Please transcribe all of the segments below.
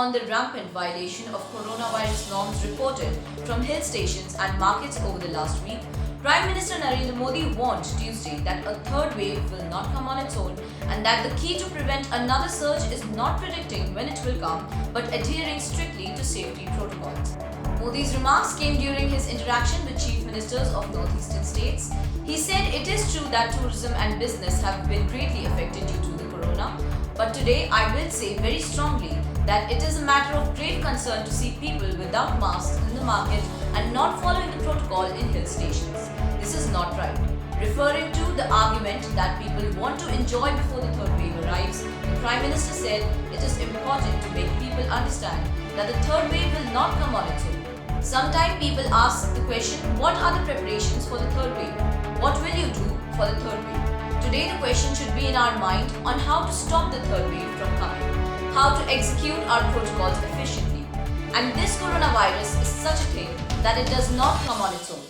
on the rampant violation of coronavirus norms reported from hill stations and markets over the last week, Prime Minister Narendra Modi warned Tuesday that a third wave will not come on its own and that the key to prevent another surge is not predicting when it will come but adhering strictly to safety protocols. Modi's remarks came during his interaction with chief ministers of northeastern states. He said it is true that tourism and business have been greatly affected due to the corona, but today I will say very strongly that it is a matter of grave concern to see people without masks in the market and not following the protocol in hill stations. This is not right. Referring to the argument that people want to enjoy before the third wave arrives, the Prime Minister said it is important to make people understand that the third wave will not come on its own. Sometimes people ask the question, what are the preparations for the third wave? What will you do for the third wave? Today the question should be in our mind on how to stop the third wave from coming, how to execute our protocols efficiently. And this coronavirus is such a thing that it does not come on its own.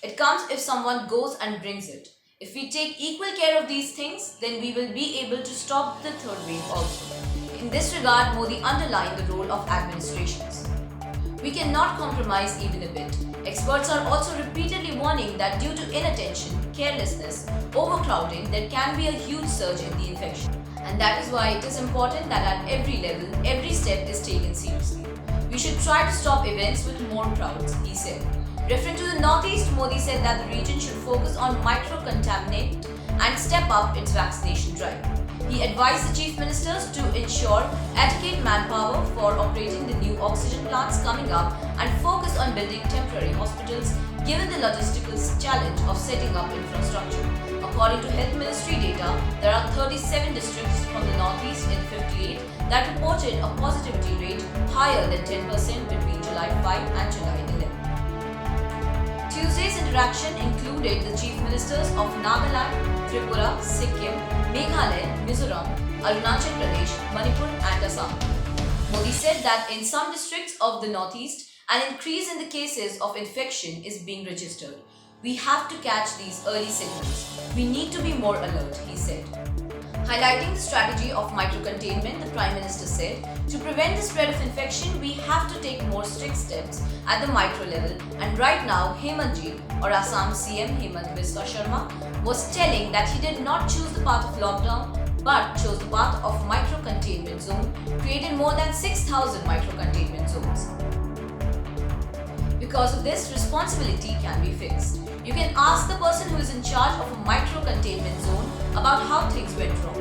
It comes if someone goes and brings it. If we take equal care of these things, then we will be able to stop the third wave also. In this regard, Modi underlined the role of administrations. We cannot compromise even a bit. Experts are also repeatedly warning that due to inattention, carelessness, overcrowding, there can be a huge surge in the infection. And that is why it is important that at every level, every step is taken seriously. We should try to stop events with more crowds, he said. Referring to the Northeast, Modi said that the region should focus on micro-contaminate and step up its vaccination drive. He advised the chief ministers to ensure adequate manpower for operating the new oxygen plants coming up and focus on building temporary hospitals given the logistical challenge of setting up infrastructure. According to Health Ministry data, there are 37 districts from the Northeast in 58 that reported a positivity rate higher than 10% between July 5 and July 11. Tuesday's interaction included the chief ministers of Nagaland, Tripura, Sikkim, Meghalaya, Mizoram, Arunachal Pradesh, Manipur and Assam. Modi said that in some districts of the Northeast, an increase in the cases of infection is being registered. We have to catch these early signals. We need to be more alert, he said. Highlighting the strategy of micro-containment, the Prime Minister said, to prevent the spread of infection, we have to take more strict steps at the micro level. And right now, Hemantji, or Assam CM Hemant Biswa Sharma, was telling that he did not choose the path of lockdown, but chose the path of micro-containment zone, created more than 6,000 micro-containment zones. Because of this, responsibility can be fixed. You can ask the person who is in charge of a micro-containment zone about how things went wrong.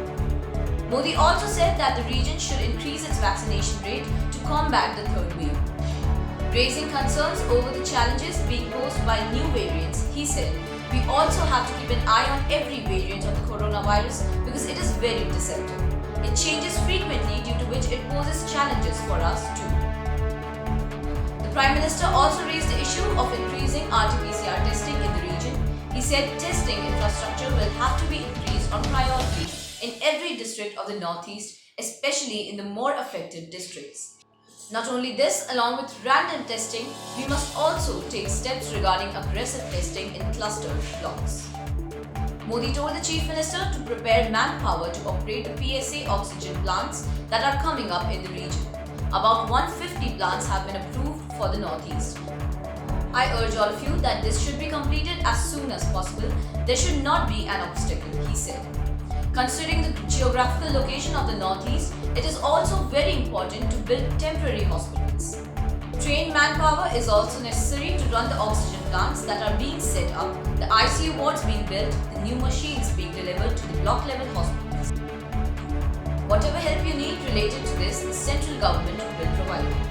Modi also said that the region should increase its vaccination rate to combat the third wave. Raising concerns over the challenges being posed by new variants, he said, we also have to keep an eye on every variant of the coronavirus because it is very deceptive. It changes frequently due to which it poses challenges for us too. The Prime Minister also raised the issue of increasing RT-PCR testing in the region. He said testing infrastructure will have to be increased on priority in every district of the Northeast, especially in the more affected districts. Not only this, along with random testing, we must also take steps regarding aggressive testing in cluster blocks. Modi told the Chief Minister to prepare manpower to operate the PSA oxygen plants that are coming up in the region. About 150 plants have been approved for the Northeast. I urge all of you that this should be completed as soon as possible. There should not be an obstacle, he said. Considering the geographical location of the Northeast, it is also very important to build temporary hospitals. Trained manpower is also necessary to run the oxygen plants that are being set up, the ICU wards being built, the new machines being delivered to the block-level hospitals. Whatever help you need related to this, the central government will provide.